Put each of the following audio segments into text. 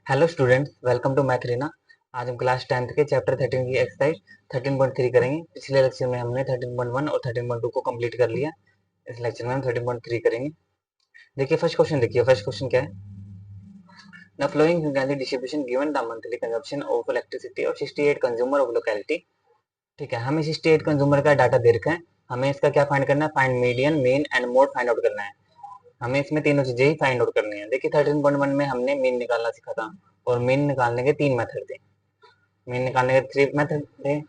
Hello students, welcome to math Reena. आज हम class 10th के चैप्टर 13 की एक्सरसाइज 13.3 करेंगे। पिछले लेक्चर में हमने 13.1 और 13.2 को कंप्लीट कर लिया। इस लेक्चर में हम 13.3 करेंगे। देखिए फर्स्ट क्वेश्चन, देखिए फर्स्ट क्वेश्चन क्या है। The flowing frequency distribution given the monthly consumption of elasticity of 68 consumer of locality. ठीक है, हमें 68 कंज्यूमर का डाटा दे रखा है। हमें इसका क्या फाइंड करना है? Find median, mean and mode find out करना है। हमें इसमें तीनों चीजें ही फाइंड आउट करनी है। देखिए 13.1 में हमने मीन निकालना सीखा था और मीन निकालने के तीन मेथड थे। मीन निकालने के थ्री मेथड थे।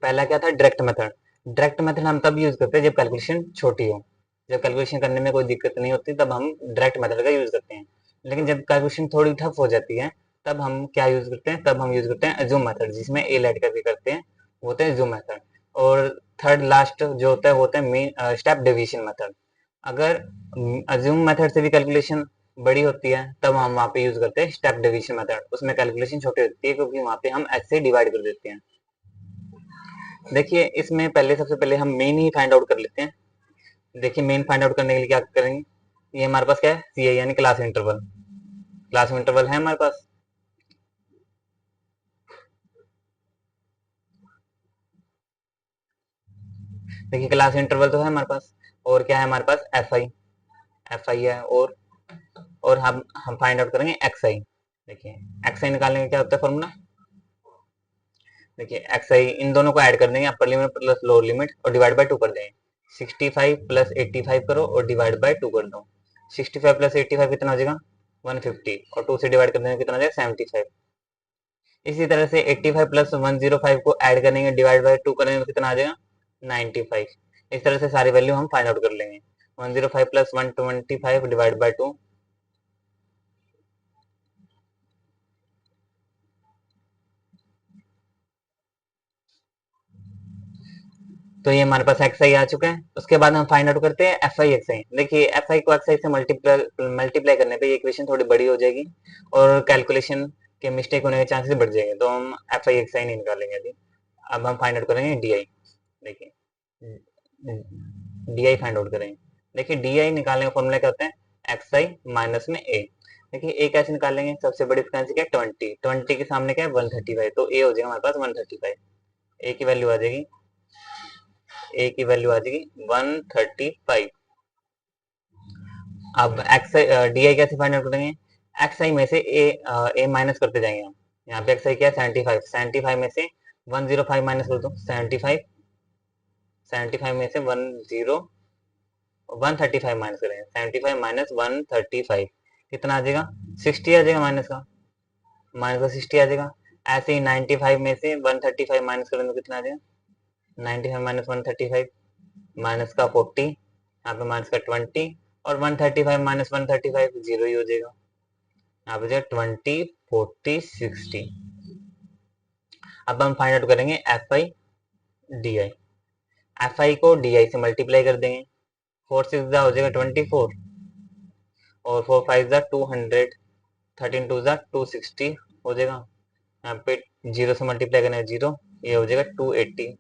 पहला क्या था? Direct method. डायरेक्ट मेथड हम तब यूज करते हैं जब कैलकुलेशन छोटी हो, जब कैलकुलेशन करने में कोई दिक्कत नहीं होती, तब हम डायरेक्ट मेथड का यूज करते हैं। लेकिन जब कैलकुलेशन थोड़ी टफ हो जाती है, तब हम क्या यूज करते हैं? तब हम यूज करते हैं अज्यूम मेथड, जिसमें ए ऐड करके करते हैं, वो होता है अज्यूम मेथड। और थर्ड लास्ट जो होता है वो होता है मीन स्टेप डेविएशन मेथड। अगर अज्यूम मेथड से भी कैलकुलेशन बड़ी होती है, तब हम वहां पे यूज करते हैं स्टेप डेविएशन मेथड। उसमें कैलकुलेशन छोटी होती है क्योंकि वहां पे हम ऐसे डिवाइड कर देते हैं। देखिए इसमें पहले सबसे पहले हम मेन ही फाइंड आउट कर लेते हैं। देखिए मेन फाइंड आउट करने के लिए क्या करेंगे? ये हमारे पास क्या है? सी आई यानी क्लास इंटरवल। क्लास इंटरवल है हमारे पास। देखिए क्लास इंटरवल तो है हमारे पास। और क्या है हमारे पास? F I. एफ आई है। और हम फाइंड आउट करेंगे एक्स आई। देखिए एक्स आई निकालने का क्या होता है फॉर्मूला? देखिए एक्स आई, इन दोनों को ऐड कर देंगे, upper limit plus lower limit, और डिवाइड बाय 2 कर देंगे। 65 प्लस 85 करो और डिवाइड बाय 2 कर दो। 65 प्लस 85 कितना हो जाएगा? 150, और 2 से डिवाइड कर देंगे कितना हो जाएगा? 75। इसी तरह से 85 प्लस 105 को ऐड करेंगे, डिवाइड बाय 2 करेंगे तो कितना आ जाएगा? 95। इस तरह से सारी वैल्यू हम फाइंड आउट कर लेंगे। 105 प्लस 125 डिवाइड बाय 2। तो ये हमारे पास एक्स आई आ चुका है। उसके बाद हम फाइंड आउट करते हैं एफ आई एक्स आई। देखिए एफ आई को एक्स आई से मल्टीप्लाई करने पे ये इक्वेशन थोड़ी बड़ी हो जाएगी और कैलकुलेशन के मिस्टेक होने के चांसेस बढ़ जाएंगे, तो हम एफ आई एक्स आई नहीं निकालेंगे अभी। अब हम फाइंड आउट करेंगे डी आई। देखिए डी आई फाइंड आउट करेंगे। देखिए डी आई निकालने का फॉर्मूला क्या होता है? एक्स आई माइनस में ए। देखिए ए कैसे निकालेंगे? सबसे बड़ी फ्रिक्वेंसी क्या है? 20। 20 के सामने क्या है? 135, तो ए हो जाएगा हमारे पास 135। ए की वैल्यू आ जाएगी, ए की वैल्यू आ जाएगी 135। अब एक्स डी आई कैसे फाइंड आउट करेंगे? एक्स आई में से ए माइनस करते जाएंगे हम। यहाँ पे एक्स आई क्या है? 75। 75 में से 105 माइनस कर दो। 75। 75 में से 135 माइनस करेंगे। 75 माइनस 135 कितना आ जाएगा? 60 आ जाएगा माइनस का। माइनस का 60 आ जाएगा। ऐसे ही 95 में से 135 माइनस करेंगे तो कितना आ जाएगा? 95 माइनस 135, माइनस का 40, यहाँ पे माइनस का 20, और 135 माइनस 135 जीरो ही हो जाएगा। यहाँ पे जो 20, 40, 60। अब हम फाइंड आउट करेंगे F I D I. F I को डी आई से मल्टीप्लाई कर देंगे। 4 6 हो जाएगा 24, और 4 5 200, 13 2 260 हो जाएगा। यहाँ पे जीरो से मल्टीप्लाई करने जीरो, ये हो जाएगा 280।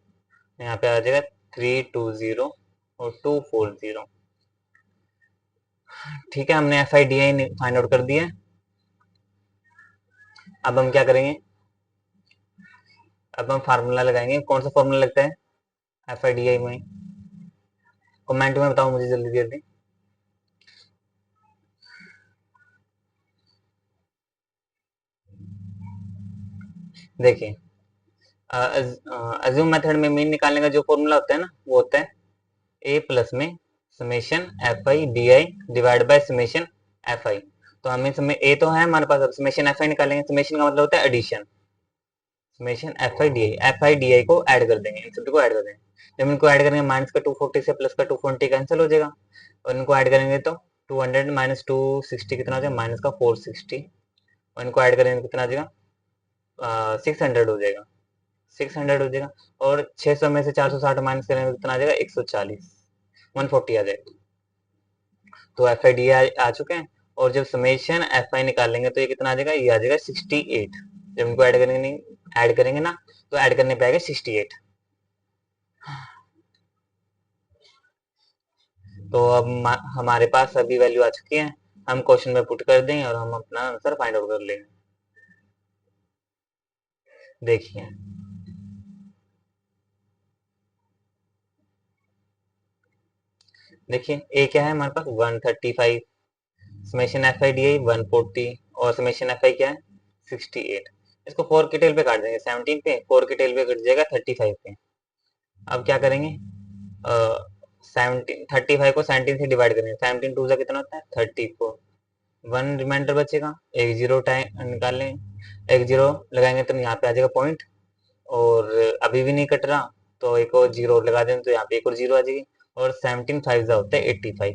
यहाँ पे आ जाएगा 320 और 240। ठीक है, हमने F I D I find out कर दिया है। अब हम क्या करेंगे? अब हम फार्मूला लगाएंगे। कौन सा फार्मूला लगता है एफ आई डी आई में? कमेंट में बताओ मुझे जल्दी जल्दी। देखिए अज्यूम मेथड में मीन निकालने का जो फॉर्मूला होता है ना, वो होता है ए प्लस में summation F I D I divide by summation F आई। तो हमें समय ए तो है हमारे पास, अब समेशन एफ आई निकालेंगे। समेशन का मतलब होता है addition. Summation F I D I को ऐड कर देंगे, इन सभी को ऐड कर देंगे। जब इनको ऐड करेंगे माइनस का 240 से प्लस का 240 कैंसिल हो जाएगा, और इनको ऐड करेंगे तो 200 माइनस 260 कितना हो जाएगा? माइनस का 460, और इनको ऐड करेंगे तो कितना आ जाएगा? 600 हो जाएगा। 600 हो जाएगा। और 600 में से 460 माइनस करेंगे तो कितना आ जाएगा? 140, 140 आ जाएगा। तो एफ आई डी आ चुके हैं। और जब समेशन एफ आई निकालेंगे तो ये कितना आ जाएगा? ये आ जाएगा 68। जब इनको ऐड करेंगे ना, तो ऐड करने पे आएगा 68। तो अब हमारे पास सभी वैल्यू आ चुकी है। हम क्वेश्चन में पुट कर देंगे और हम अपना आंसर फाइंड आउट कर लेंगे। देखिए देखिए ए क्या है हमारे पास 135, समेशन एफ आई डी आई 140 और समेशन एफ आई क्या है 68। इसको 4 के टेल पे काट देंगे, 17 पे 4 के टेल पे कट जाएगा 35 पे। अब क्या करेंगे, 17 35 को 17 से डिवाइड करेंगे, 17 टू कितना होता है 34, 1 रिमाइंडर बचेगा, एक जीरो टाइम निकाल लें, एक जीरो लगाएंगे तो यहाँ पे आ जाएगा पॉइंट, और अभी भी नहीं कट रहा तो एक और जीरो और लगा दें तो यहाँ पे एक और जीरो आ जाएगी, और 17 5 होता है 85।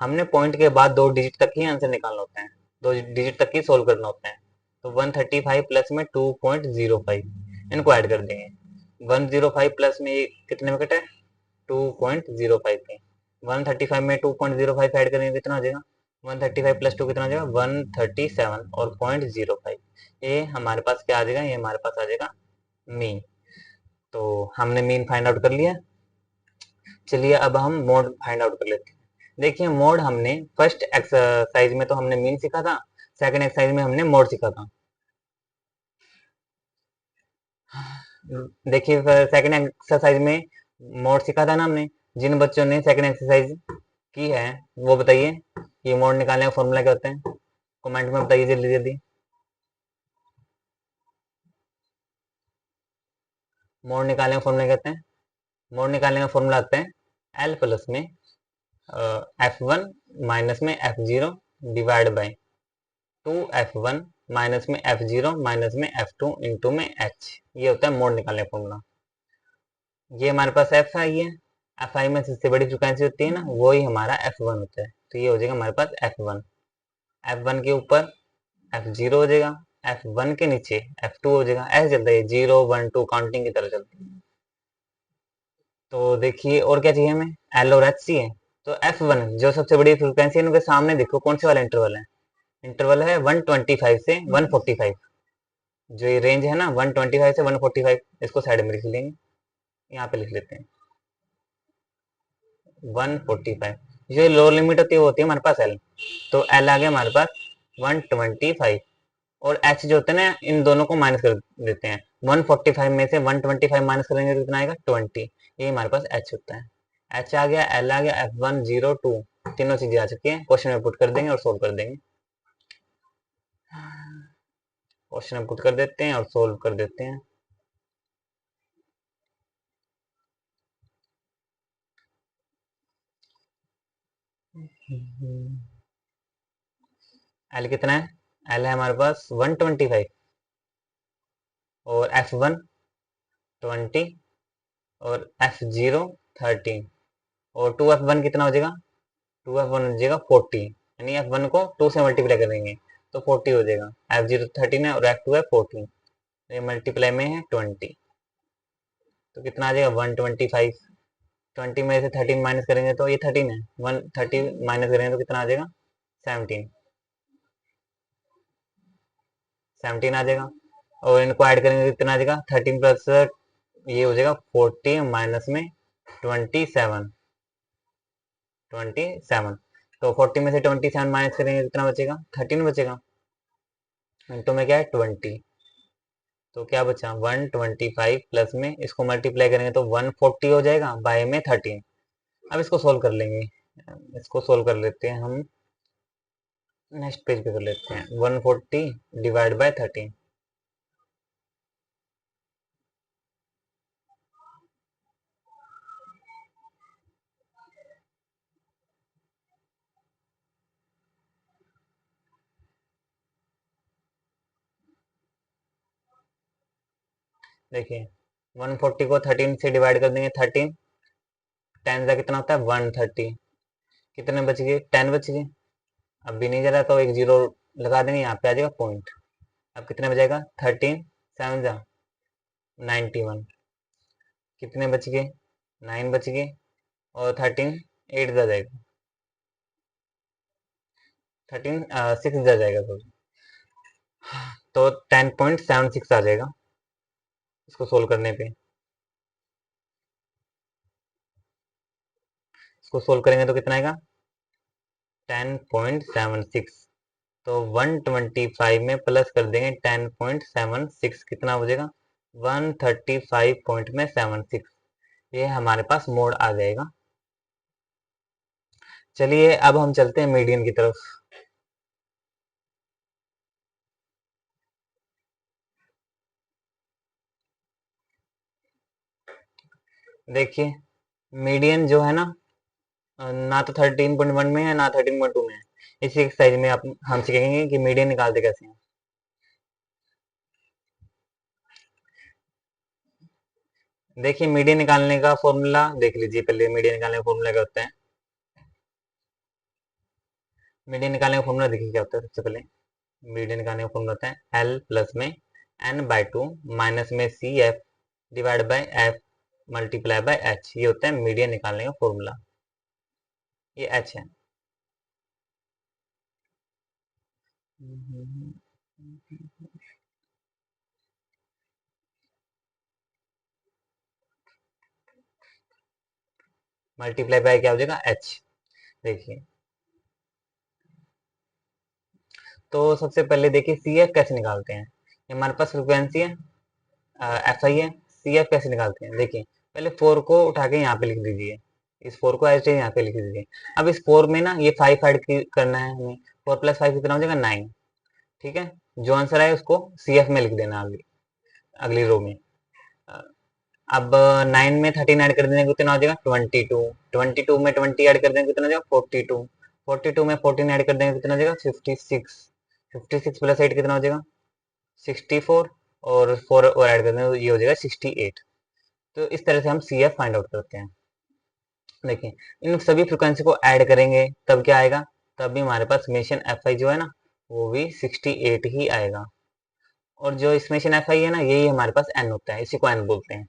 हमने पॉइंट के बाद 2 डिजिट तक ही आंसर निकालना होता है, 2 डिजिट तक ही सोल्व करना होता है। तो 135 प्लस में 2.05 इनको ऐड कर देंगे, 105 प्लस में ये कितने में कटा है 2.05 पे, 135 में 2.05 ऐड करेंगे कितना हो जाएगा, 135 प्लस 2 कितना हो जाएगा 137 और 0.05, ये हमारे पास क्या आ जाएगा, ये हमारे पास आ जाएगा मीन। तो हमने मीन फाइंड आउट कर लिया। चलिए अब हम मोड फाइंड आउट कर लेते हैं। देखिए मोड हमने फर्स्ट एक्सरसाइज में तो हमने मीन सीखा था, सेकंड एक्सरसाइज में हमने मोड सीखा था। देखिए सेकंड एक्सरसाइज में मोड सीखा था ना हमने, जिन बच्चों ने सेकंड एक्सरसाइज की है वो बताइए ये मोड निकालने का फॉर्मूला क्या होता है, कमेंट में बताइए जल्दी जल्दी। मोड निकालने का फॉर्मूला क्या होता है, मोड निकालने का फॉर्मूला आता है एल प्लस में एफ वन माइनस में F zero divide by 2f1 minus में f0 माइनस में f2 इंटू में h, ये होता है मोड निकालने का फॉर्मूला। ये हमारे पास एफ आई है, एफ आई में सबसे बड़ी फ्रिक्वेंसी होती है ना, वो ही हमारा f1 होता है, तो ये हो जाएगा हमारे पास f1, f1 के ऊपर f0 हो जाएगा, f1 के नीचे f2 हो जाएगा, ऐसे चलता है 0 1 2 काउंटिंग की तरह चलती है। तो देखिए और क्या चाहिए हमें, एल और एच चाहिए। तो f1 जो सबसे बड़ी फ्रिक्वेंसी है उनके सामने देखो कौन से वाला इंटरवल है, इंटरवल है 125 से 145, जो ये रेंज है ना 125 से 145, इसको साइड में लिख लेंगे, यहाँ पे लिख लेते हैं 145, जो लोअर लिमिट होती है हमारे पास एल, तो एल आ गया हमारे पास 125, और एच जो होता है ना इन दोनों को माइनस कर देते हैं, 145 में से 125 माइनस करेंगे तो कितना आएगा 20, ये हमारे पास एच होता है। एच आ गया, एल आ गया, F102 तीनों चीजें आ चुकी हैं, क्वेश्चन में पुट कर देंगे और सोल्व कर देंगे। क्वेश्चन में पुट कर देते हैं और सोल्व कर देते हैं। एल कितना है, एल है हमारे पास 125 और F1 20 और F0 13 और 2F1 कितना हो जाएगा, 2F1 हो जाएगा 40, यानी F1 को 2 से मल्टीप्लाई करेंगे तो 40 हो जाएगा, F0 13 है और F2 है 14, ये मल्टीप्लाई में है 20, तो कितना आ जाएगा 125, 20 में से 13 माइनस करेंगे तो ये 13 है, 130 माइनस करेंगे तो कितना आ जाएगा 17, 17 आ जाएगा, और इनको ऐड करेंगे तो कितना आ जाएगा 13 प्लस ये हो जाएगा 40 माइनस में 27, 27, तो 40 में से 27 माइनस करेंगे कितना बचेगा 13 बचेगा, इंटू में क्या है 20, तो क्या बचा 125 प्लस में इसको मल्टीप्लाई करेंगे तो 140 हो जाएगा, बाय में 13। अब इसको सोल्व कर लेंगे, इसको सोल्व कर लेते हैं हम, नेक्स्ट पेज पे कर लेते हैं, 140 डिवाइड बाय 13, देखिए 140 को 13 से डिवाइड कर देंगे, 13 10 का कितना होता है 130, कितने बच गए 10 बच गए, अब भी नहीं जा रहा तो एक जीरो लगा देंगे, यहाँ पे आ जाएगा पॉइंट, अब कितने बचेगा 13 7 जा 91, कितने बच गए 9 बच गए, और 13 8 जा जाएगा, 13 6 जा जाएगा तो 10.76 आ जाएगा इसको सोल्व करने पे, इसको सोल्व करेंगे तो कितना आएगा 10.76, तो 125 में प्लस कर देंगे 10.76, कितना हो जाएगा 135.76, ये हमारे पास मोड आ जाएगा। चलिए अब हम चलते हैं मीडियन की तरफ। देखिए मीडियन जो है ना, ना तो 13.1 में है ना 13.2 में है। इसी एक्सरसाइज में आप हम सीखेंगे कि मीडियन निकालते कैसे हैं। देखिए मीडियन निकालने का फॉर्मूला देख लीजिए, पहले मीडियन निकालने का फॉर्मूला क्या होता है। मीडियन निकालने का फॉर्मूला देखिए क्या होता है। सबसे पहले मीडियन निकालने का फॉर्मूला होता है L प्लस में n/2 माइनस में CF divide by F multiply by H, ये होता है मीडियन निकालने का फॉर्मूला। ये H है। मल्टीप्लाई बाय क्या हो जाएगा H। देखिए तो सबसे पहले देखिए CF कैसे निकालते हैं। ये हमारे पास फ्रिक्वेंसी है, FI है। CF कैसे निकालते हैं, देखिए पहले 4 को उठा के यहाँ पे लिख दीजिए, इस 4 को ऐसे यहाँ पे लिख दीजिए। अब इस 4 में ना ये 5 ऐड करना है हमें, 4 प्लस 5 कितना हो जाएगा 9। ठीक है, जो आंसर है उसको CF में लिख देना अगली रो में। अब 9 में 13 ऐड कर देने कितना हो जाएगा 22, 22 में 20 ऐड कर देंगे कितना हो जाएगा 42, 42 में 14 ऐड कर देंगे कितना हो जाएगा 56, 56 प्लस 8 कितना हो जाएगा 64, और 4 और ऐड कर देंगे ये हो जाएगा 68। तो इस तरह से हम CF फाइंड आउट करते हैं। देखिए इन सभी फ्रिक्वेंसी को ऐड करेंगे तब क्या आएगा, तब भी हमारे पास समेशन FI जो है ना वो भी 68 ही आएगा। और जो समेशन FI है ना यही हमारे पास N होता है, इसी को N बोलते हैं।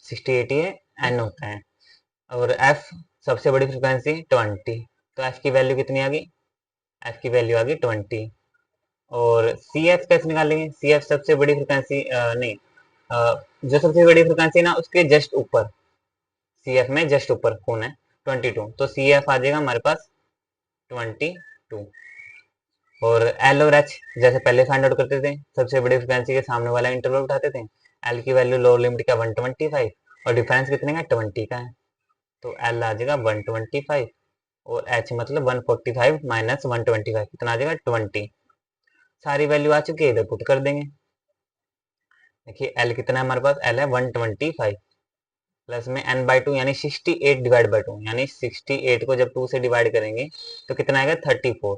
68 ही N होता है। और F सबसे बड़ी फ्रिक्वेंसी 20, तो F की वैल्यू कितनी आ गई, F की वैल्यू आ गई 20। और CF कैसे निकालेंगे, CF सबसे बड़ी फ्रिक्वेंसी नहीं, जो सबसे बड़ी फ्रिक्वेंसी ना उसके जस्ट ऊपर, CF में जस्ट ऊपर कौन है 22, तो CF आ जाएगा हमारे पास 22। और L और H जैसे पहले फाइंड आउट करते थे, सबसे बड़ी फ्रिक्वेंसी के सामने वाला इंटरवल उठाते थे। L की वैल्यू लोअर लिमिट का 125 और डिफरेंस कितने का 20 का है, तो L आ जाएगा 125 और H मतलब 145 माइनस 125 कितना आ जाएगा 20। सारी वैल्यू आ चुकी है, इधर पुट कर देंगे। देखिए L कितना है हमारे पास, L है 125 प्लस में n/2 यानी 68 डिवाइड बाई 2, यानी 68 को जब 2 से डिवाइड करेंगे तो कितना आएगा 34,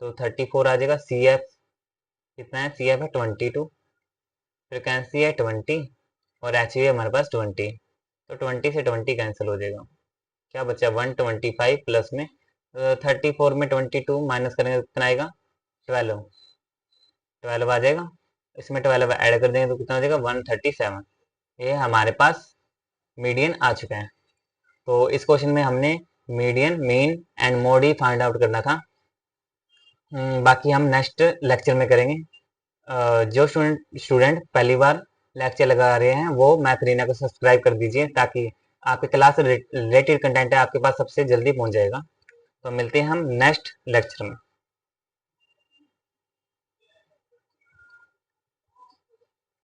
तो 34 आ जाएगा। CF कितना है, CF है 22, फ्रिक्वेंसी है 20 और H भी हमारे पास 20, तो 20 से 20 कैंसिल हो जाएगा। क्या बचा 125 प्लस में 34 में 22 माइनस करेंगे तो कितना आएगा 12 आ जाएगा। इसमें 12 ऐड कर देंगे तो कितना हो जाएगा 137। ये हमारे पास मीडियन आ चुका है। तो इस क्वेश्चन में हमने median, mean and mode he find out करना था। बाकी हम नेक्स्ट लेक्चर में करेंगे। जो स्टूडेंट पहली बार लेक्चर लगा रहे हैं वो मैथ रीना को सब्सक्राइब कर दीजिए, ताकि आपके क्लास से रिलेटेड कंटेंट है आपके पास सबसे जल्दी पहुंच जाएगा। तो मिलते हैं हम नेक्स्ट लेक्चर में।